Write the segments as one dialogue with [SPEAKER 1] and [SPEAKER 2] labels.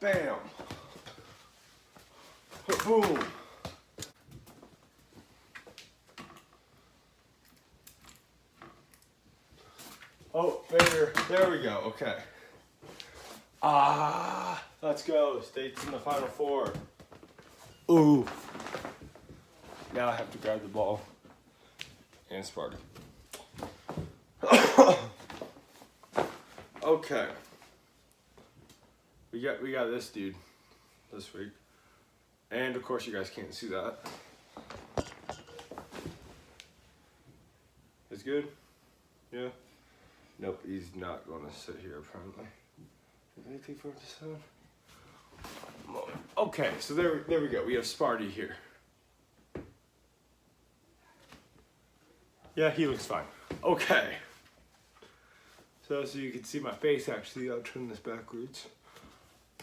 [SPEAKER 1] Bam. Boom. Oh, there we go. Okay. Let's go. State's in the Final Four. Ooh. Now I have to grab the ball and Sparty. Okay. We got this dude this week. And of course you guys can't see that. It's good? Yeah? Nope, he's not gonna sit here apparently. Is anything for him to sit on? Okay, so there we go. We have Sparty here. Yeah, he looks fine. Okay. So you can see my face actually, I'll turn this backwards.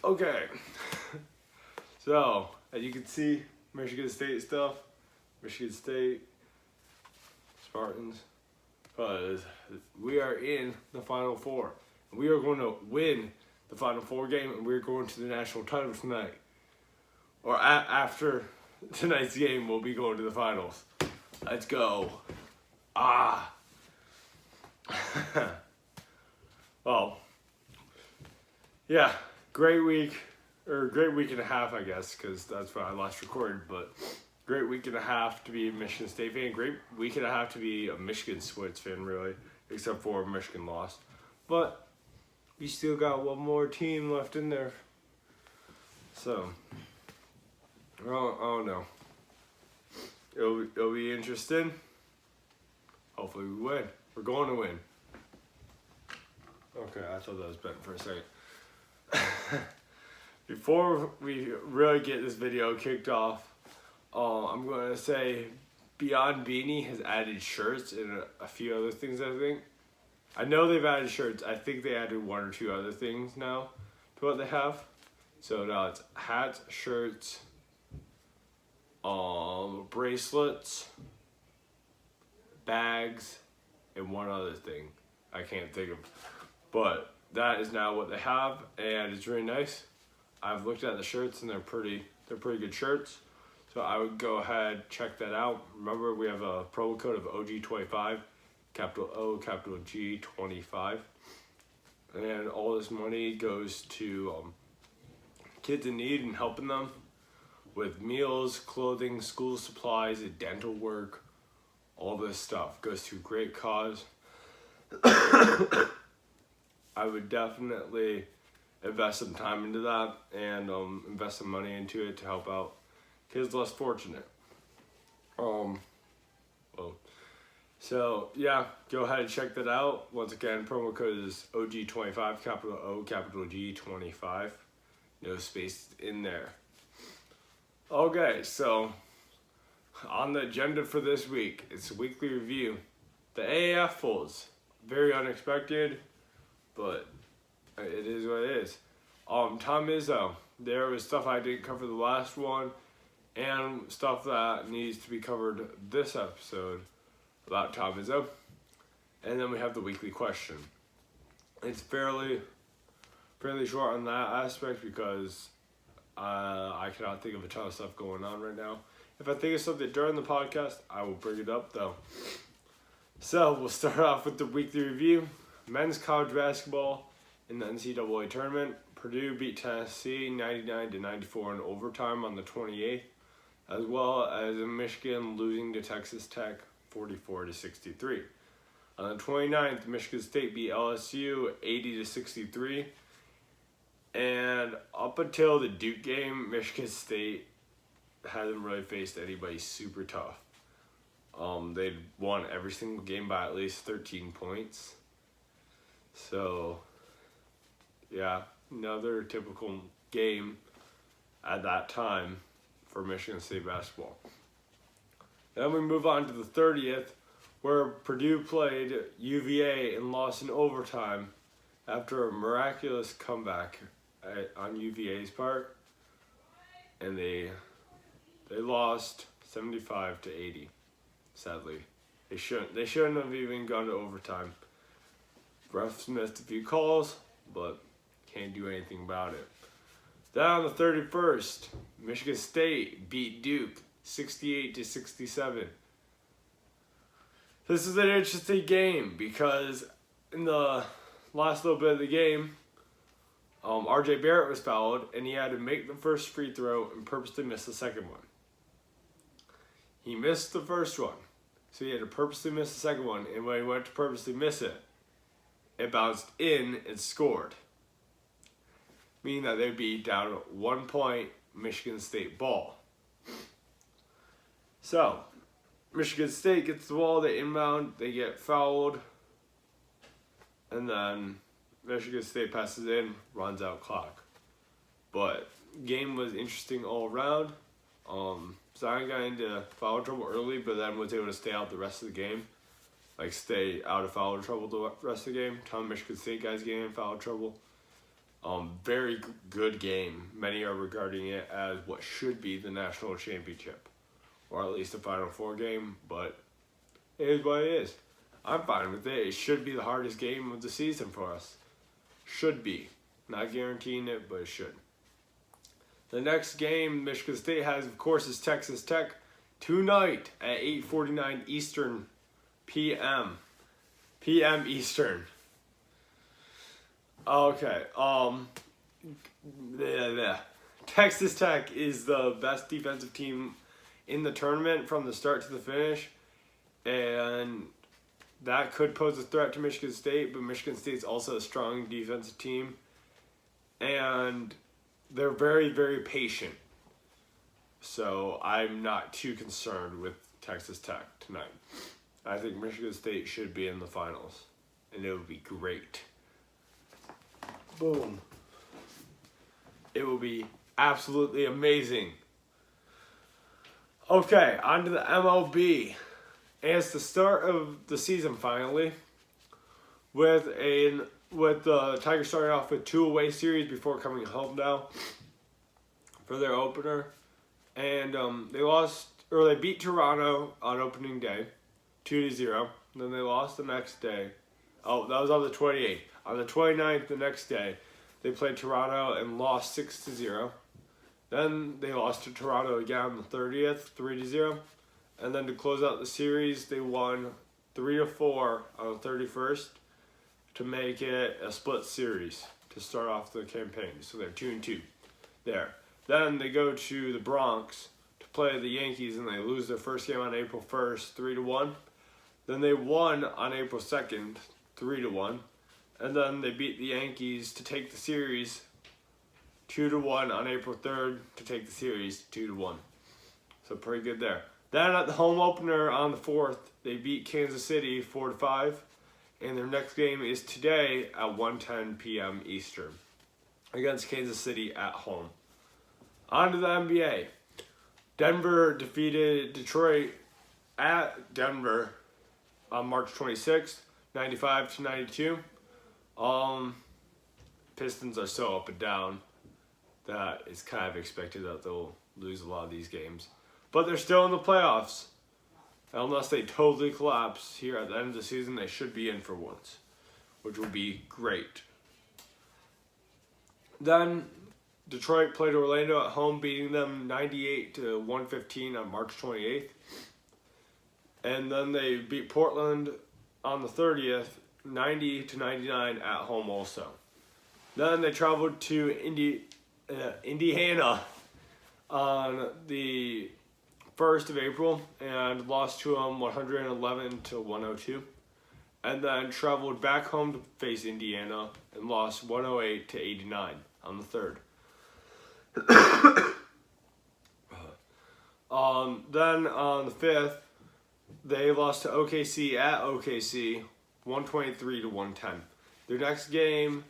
[SPEAKER 1] Okay. So, as you can see, Michigan State stuff. Michigan State, Spartans. Because we are in the Final Four. We are going to win the Final Four game, and we're going to the national title tonight. Or after tonight's game, we'll be going to the finals. Let's go. Well, yeah, great week and a half, I guess, because that's when I last recorded, but great week and a half to be a Michigan State fan, great week and a half to be a Michigan Switz fan, really, except for Michigan lost. But we still got one more team left in there, so, I don't know. It'll be interesting. Hopefully we win. We're going to win. Okay, I thought that was bent for a second. Before we really get this video kicked off, I'm going to say Beyond Beanie has added shirts and a few other things, I think. I know they've added shirts. I think they added one or two other things now to what they have. So now it's hats, shirts, bracelets, bags, and one other thing I can't think of. But that is now what they have, and it's really nice. I've looked at the shirts, and they're pretty good shirts. So I would go ahead, check that out. Remember, we have a promo code of OG25, capital O, capital G, 25. And all this money goes to kids in need and helping them with meals, clothing, school supplies, and dental work. All this stuff goes to a great cause. I would definitely invest some time into that and invest some money into it to help out kids less fortunate. So yeah, go ahead and check that out. Once again, promo code is OG25, capital O, capital G, 25. No space in there. Okay, so on the agenda for this week, it's a weekly review. The AAF Fulls, very unexpected, but it is what it is. Tom Izzo, there was stuff I didn't cover the last one, and stuff that needs to be covered this episode about Tom Izzo. And then we have the weekly question. It's fairly short on that aspect because I cannot think of a ton of stuff going on right now. If I think of something during the podcast, I will bring it up though. So we'll start off with the weekly review. Men's college basketball in the NCAA tournament. Purdue beat Tennessee 99-94 in overtime on the 28th, as well as Michigan losing to Texas Tech 44-63. On the 29th, Michigan State beat LSU 80-63. And up until the Duke game, Michigan State hasn't really faced anybody super tough. They'd won every single game by at least 13 points. So, yeah, another typical game at that time for Michigan State basketball. Then we move on to the 30th, where Purdue played UVA and lost in overtime after a miraculous comeback on UVA's part. And they lost 75-80. Sadly, they shouldn't have even gone to overtime. Refs missed a few calls, but can't do anything about it. Then on the 31st, Michigan State beat Duke 68-67. This is an interesting game because in the last little bit of the game, R.J. Barrett was fouled, and he had to make the first free throw and purposely miss the second one. He missed the first one, so he had to purposely miss the second one, and when he went to purposely miss it, it bounced in and scored, meaning that they'd be down 1 point, Michigan State ball. So, Michigan State gets the ball, they inbound, they get fouled, and then Michigan State passes in, runs out clock. But game was interesting all around. Zion got into foul trouble early, but then was able to stay out the rest of the game. Like, stay out of foul trouble the rest of the game. Ton of Michigan State guys getting in foul trouble. Very good game. Many are regarding it as what should be the national championship, or at least a Final Four game, but it is what it is. I'm fine with it. It should be the hardest game of the season for us. Should be. Not guaranteeing it, but it should. The next game Michigan State has, of course, is Texas Tech tonight at 8:49 Eastern p.m. Eastern. Okay. Texas Tech is the best defensive team in the tournament from the start to the finish, and that could pose a threat to Michigan State, but Michigan State's also a strong defensive team, and they're very, very patient. So I'm not too concerned with Texas Tech tonight. I think Michigan State should be in the finals, and it would be great. Boom. It will be absolutely amazing. Okay, on to the MLB. And it's the start of the season finally, with the Tigers starting off with 2 away series before coming home now for their opener, and they beat Toronto on opening day, 2-0. Then they lost the next day. Oh, that was on the 28th. On the 29th, the next day, they played Toronto and lost 6-0. Then they lost to Toronto again on the 30th, 3-0. And then to close out the series, they won 3-4 on the 31st to make it a split series to start off the campaign. So they're 2-2 there. Then they go to the Bronx to play the Yankees, and they lose their first game on April 1st, 3-1. Then they won on April 2nd, 3-1. And then they beat the Yankees to take the series 2-1 on April 3rd to take the series 2-1. So pretty good there. Then at the home opener on the 4th, they beat Kansas City 4-5. And their next game is today at 1:10 p.m. Eastern against Kansas City at home. On to the NBA. Denver defeated Detroit at Denver on March 26th, 95-92. Pistons are so up and down that it's kind of expected that they'll lose a lot of these games. But they're still in the playoffs. Unless they totally collapse here at the end of the season, they should be in for once, which will be great. Then Detroit played Orlando at home, beating them 98-115 on March 28th. And then they beat Portland on the 30th, 90-99 at home also. Then they traveled to Indiana on the 1st of April and lost to them 111-102. And then traveled back home to face Indiana and lost 108-89 on the 3rd. Then on the 5th, they lost to OKC at OKC 123-110. Their next game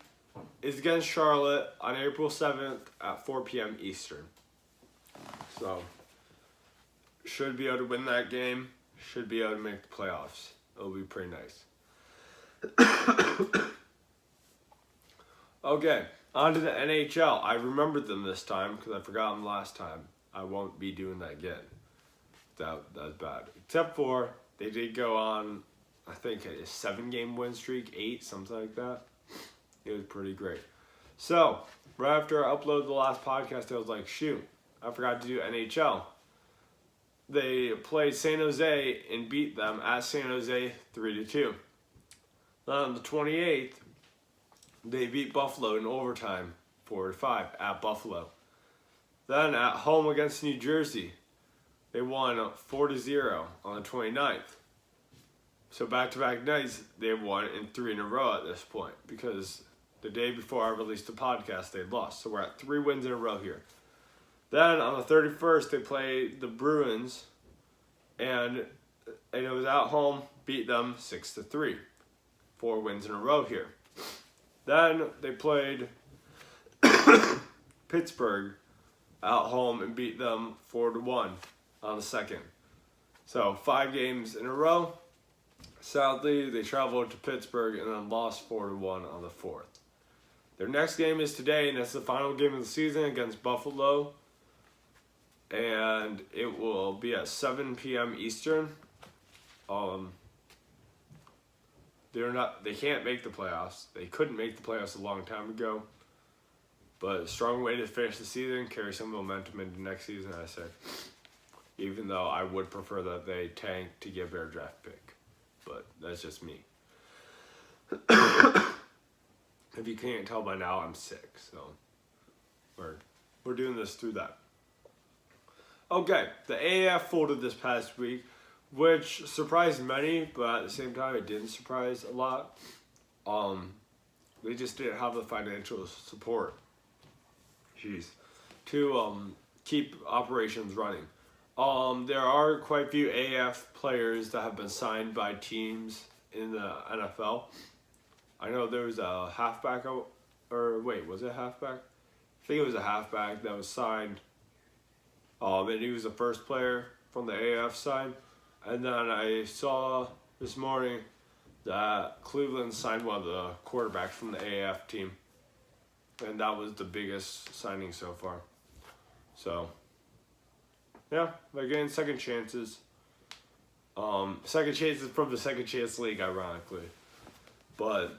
[SPEAKER 1] is against Charlotte on April 7th at 4 p.m. Eastern. So, should be able to win that game. Should be able to make the playoffs. It'll be pretty nice. Okay, on to the NHL. I remembered them this time because I forgot them last time. I won't be doing that again. That's bad. Except for they did go on, I think, a 7-game win streak, 8, something like that. It was pretty great. So, right after I uploaded the last podcast, I was like, shoot, I forgot to do NHL. They played San Jose and beat them at San Jose 3-2. Then on the 28th, they beat Buffalo in overtime 4-5 at Buffalo. Then at home against New Jersey, they won 4-0 on the 29th. So back-to-back nights, they won in 3 in a row at this point because the day before I released the podcast, they lost. So we're at 3 wins in a row here. Then on the 31st, they played the Bruins, and it was at home, beat them 6-3. 4 wins in a row here. Then they played Pittsburgh at home and beat them 4-1 on the 2nd. So 5 games in a row. Sadly, they traveled to Pittsburgh and then lost 4-1 on the 4th. Their next game is today, and it's the final game of the season against Buffalo. And it will be at 7 p.m. Eastern. They can't make the playoffs. They couldn't make the playoffs a long time ago. But a strong way to finish the season, carry some momentum into next season, I say. Even though I would prefer that they tank to get their draft pick. But that's just me. If you can't tell by now, I'm sick. So we're doing this through that. Okay, the AAF folded this past week, which surprised many, but at the same time, it didn't surprise a lot. They just didn't have the financial support. To keep operations running. There are quite a few AAF players that have been signed by teams in the NFL. I know there was a halfback, was it halfback? I think it was a halfback that was signed. And he was the first player from the AAF side. And then I saw this morning that Cleveland signed one of the quarterbacks from the AAF team. And that was the biggest signing so far. So, yeah, they're getting second chances. Second chances from the Second Chance League, ironically. But,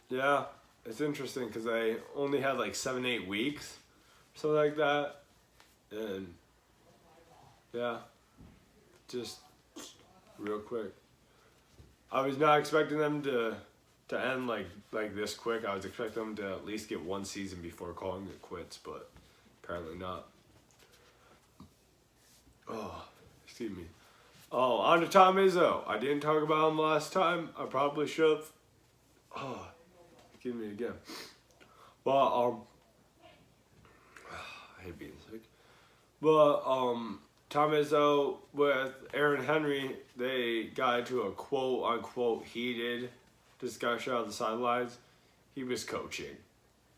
[SPEAKER 1] yeah, it's interesting because they only had like 7-8 weeks, something like that. And, yeah, just real quick. I was not expecting them to end like this quick. I was expecting them to at least get one season before calling it quits, but apparently not. Oh, excuse me. Oh, on to Tom Izzo. I didn't talk about him last time. I probably should have. Oh, excuse me again. Well, I hate being sick. But Tom Izzo with Aaron Henry, they got into a quote-unquote heated discussion on the sidelines. He was coaching,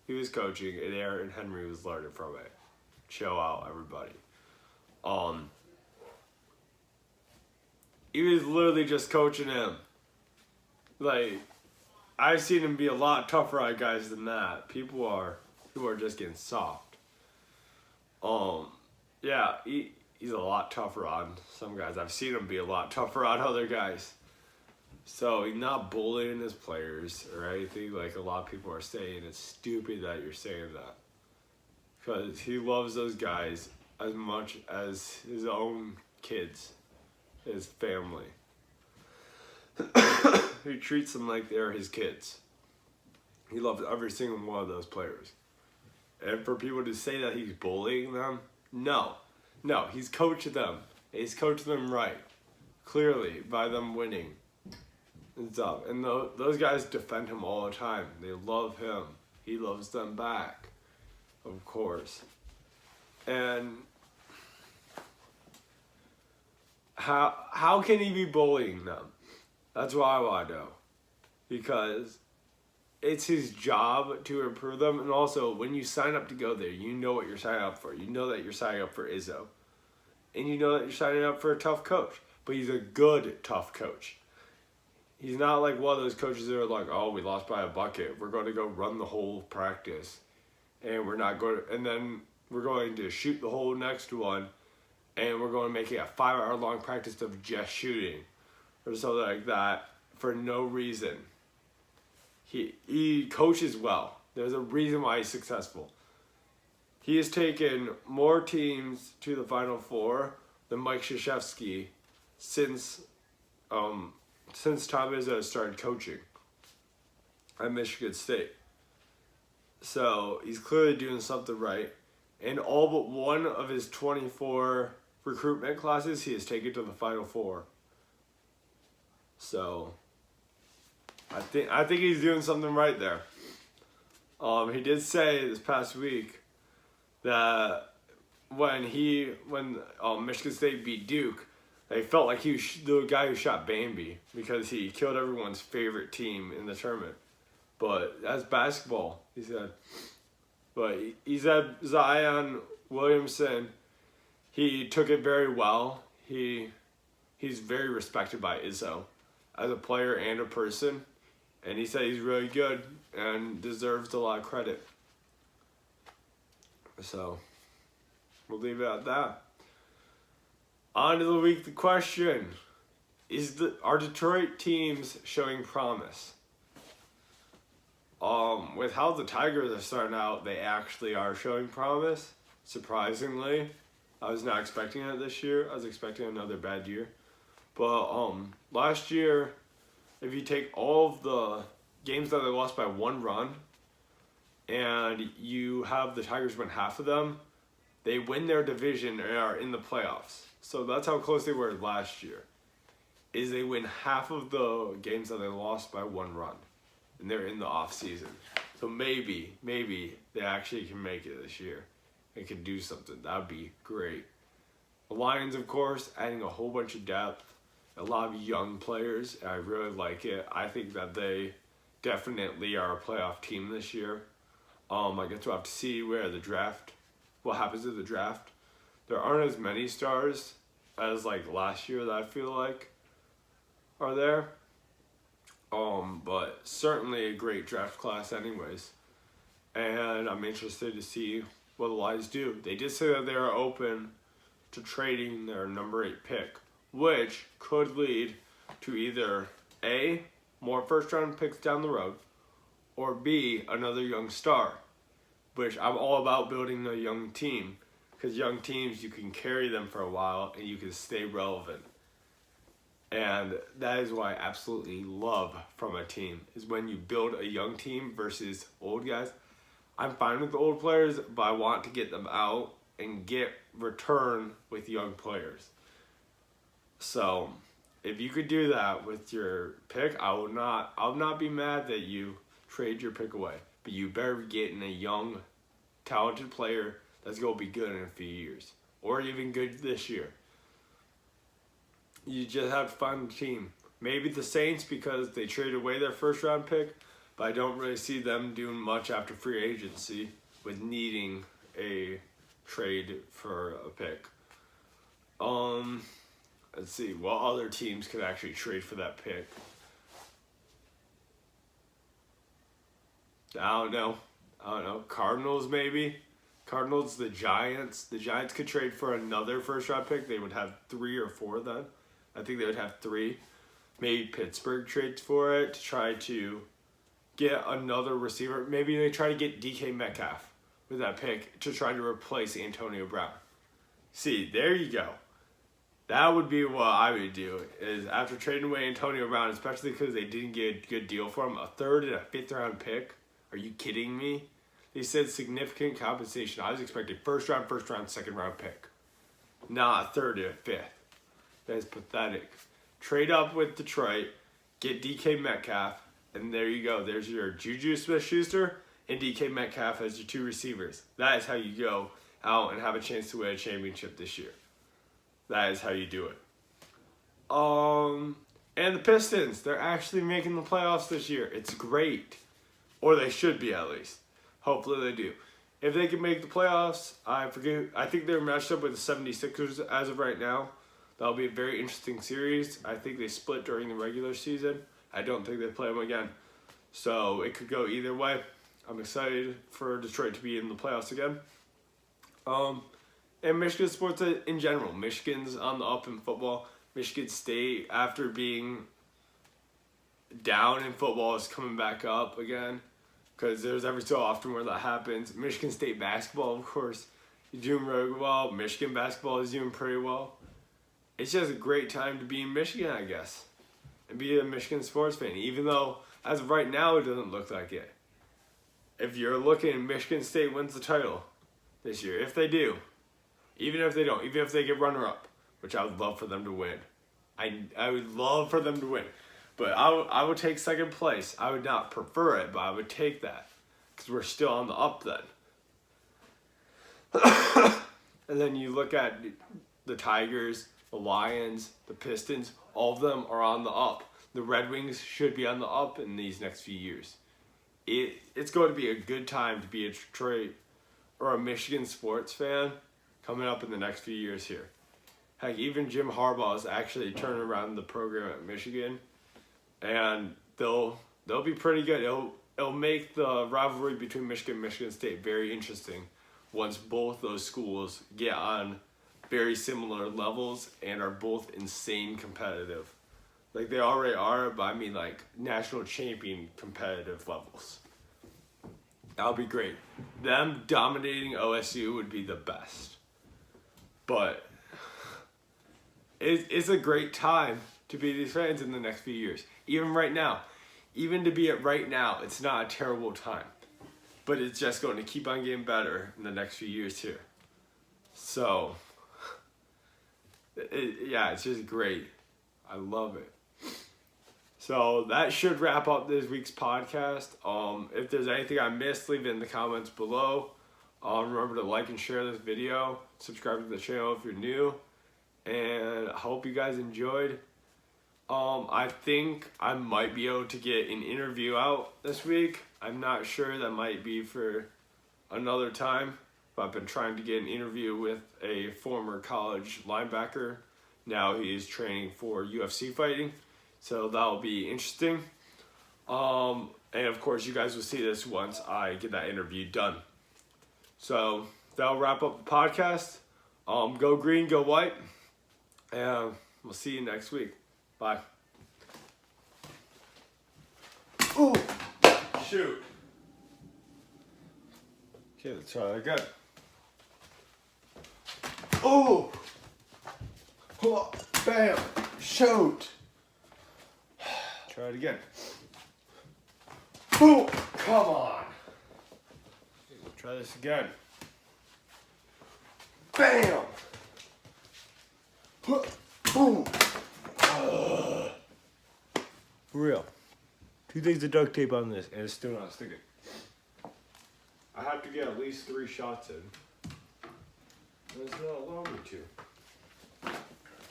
[SPEAKER 1] and Aaron Henry was learning from it. Chill out, everybody. He was literally just coaching him. Like, I've seen him be a lot tougher on guys than that. People are just getting soft. Yeah, he's a lot tougher on some guys. I've seen him be a lot tougher on other guys. So he's not bullying his players or anything like a lot of people are saying. It's stupid that you're saying that. Because he loves those guys as much as his own kids, his family. He treats them like they're his kids. He loves every single one of those players. And for people to say that he's bullying them, no, he's coached them. He's coached them right, clearly, by them winning and stuff. And those guys defend him all the time. They love him. He loves them back, of course. And how can he be bullying them? That's what I want to know. Because it's his job to improve them. And also, when you sign up to go there, you know what you're signing up for. You know that you're signing up for Izzo. And you know that you're signing up for a tough coach. But he's a good, tough coach. He's not like one of those coaches that are like, oh, we lost by a bucket. We're going to go run the whole practice. And we're not going to, and then we're going to shoot the whole next one. And we're going to make it a 5-hour-long practice of just shooting. Or something like that for no reason. He coaches well. There's a reason why he's successful. He has taken more teams to the Final Four than Mike Krzyzewski since Tom Izzo started coaching at Michigan State. So he's clearly doing something right. And all but one of his 24 recruitment classes, he has taken to the Final Four. So I think he's doing something right there. He did say this past week that when Michigan State beat Duke, they felt like he was the guy who shot Bambi because he killed everyone's favorite team in the tournament. But that's basketball, he said. But he said Zion Williamson, he took it very well. He's very respected by Izzo as a player and a person. And he said he's really good and deserves a lot of credit. So, we'll leave it at that. On to the weekly question. Are Detroit teams showing promise? With how the Tigers are starting out, they actually are showing promise. Surprisingly. I was not expecting it this year. I was expecting another bad year. But last year, if you take all of the games that they lost by 1 run, and you have the Tigers win half of them, they win their division and are in the playoffs. So that's how close they were last year. Is they win half of the games that they lost by 1 run, and they're in the off season. So maybe they actually can make it this year and can do something. That would be great. The Lions, of course, adding a whole bunch of depth, a lot of young players. I really like it. I think that they definitely are a playoff team this year. I guess we'll have to see what happens in the draft. There aren't as many stars as like last year that I feel like are there. But certainly a great draft class anyways. And I'm interested to see what the Lions do. They did say that they are open to trading their number 8 pick, which could lead to either A, more first round picks down the road, or B, another young star, which I'm all about building a young team, because young teams, you can carry them for a while and you can stay relevant. And that is what I absolutely love from a team, is when you build a young team versus old guys. I'm fine with the old players, but I want to get them out and get return with young players. So if you could do that with your pick, I'll not be mad that you trade your pick away. But you better be getting a young, talented player that's going to be good in a few years, or even good this year. You just have to find the team. Maybe the Saints, because they traded away their first round pick, but I don't really see them doing much after free agency with needing a trade for a pick. Let's see, what other teams could actually trade for that pick? I don't know. Cardinals, maybe? Cardinals, the Giants. The Giants could trade for another first round pick. They would have 3 or 4 then. I think they would have 3. Maybe Pittsburgh trades for it to try to get another receiver. Maybe they try to get DK Metcalf with that pick to try to replace Antonio Brown. See, there you go. That would be what I would do, is after trading away Antonio Brown, especially because they didn't get a good deal for him, a 3rd and a 5th round pick. Are you kidding me? They said significant compensation. I was expecting first round, 2nd round pick. Not a 3rd and a 5th. That is pathetic. Trade up with Detroit, get DK Metcalf, and there you go. There's your Juju Smith-Schuster and DK Metcalf as your 2 receivers. That is how you go out and have a chance to win a championship this year. That is how you do it. And the Pistons, they're actually making the playoffs this year. It's great. Or they should be, at least. Hopefully they do. If they can make the playoffs, I think they're matched up with the 76ers as of right now. That'll be a very interesting series. I think they split during the regular season. I don't think they play them again. So it could go either way. I'm excited for Detroit to be in the playoffs again. And Michigan sports in general. Michigan's on the up in football. Michigan State, after being down in football, is coming back up again. because there's every so often where that happens. Michigan State basketball, of course, is doing really well. Michigan basketball is doing pretty well. It's just a great time to be in Michigan, I guess, and be a Michigan sports fan, even though as of right now it doesn't look like it. If you're looking, Michigan State wins the title this year. If they do, even if they don't, even if they get runner-up, which I would love for them to win. I would love for them to win. But I would take second place. I would not prefer it, but I would take that. Because we're still on the up then. And then you look at the Tigers, the Lions, the Pistons. All of them are on the up. The Red Wings should be on the up in these next few years. It's going to be a good time to be a Detroit or a Michigan sports fan coming up in the next few years here. Heck, even Jim Harbaugh is actually turning around the program at Michigan, and they'll be pretty good. It'll make the rivalry between Michigan and Michigan State very interesting once both those schools get on very similar levels and are both insane competitive. Like they already are, but I mean like national champion competitive levels. That'll be great. Them dominating OSU would be the best. But it's a great time to be these fans in the next few years. Even right now. Even to be it right now, it's not a terrible time. But it's just going to keep on getting better in the next few years too. So, it's just great. I love it. So that should wrap up this week's podcast. If there's anything I missed, leave it in the comments below. Remember to like and share this video. Subscribe to the channel if you're new. And I hope you guys enjoyed. I think I might be able to get an interview out this week. I'm not sure. That might be for another time. But I've been trying to get an interview with a former college linebacker. Now he's training for UFC fighting. So that'll be interesting. And of course, you guys will see this once I get that interview done. So that'll wrap up the podcast. Go green, go white. And we'll see you next week. Bye. Ooh! Shoot. Okay, let's try that again. Ooh! Bam! Shoot! Try it again. Boom! Come on! Try this again. Bam! Boom! For real. 2 things of duct tape on this, and it's still not sticking. I have to get at least 3 shots in. It's not allowing me to.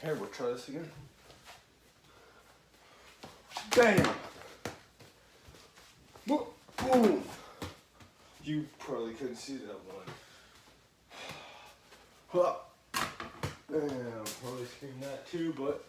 [SPEAKER 1] Okay, we'll try this again. Bam! Boom! You probably couldn't see that one. Bam! Probably screamed that too, but.